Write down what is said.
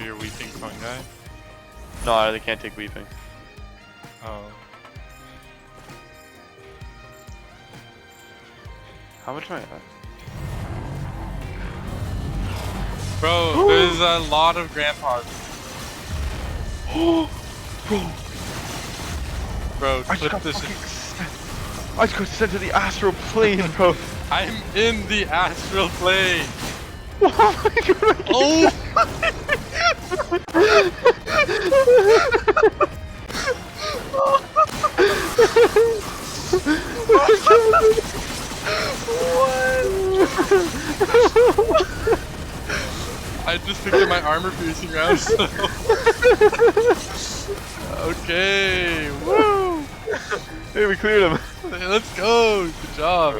your weeping fungi? No, they can't take weeping. Oh. How much am I at? Bro, there's a lot of grandpas. Bro, I just clip got this. I just got sent to the astral plane, bro. I'm in the astral plane. Oh my god. Oh! I just picked up my armor piercing round. So. Okay, woo! Hey, we cleared him. Hey, let's go. Good job.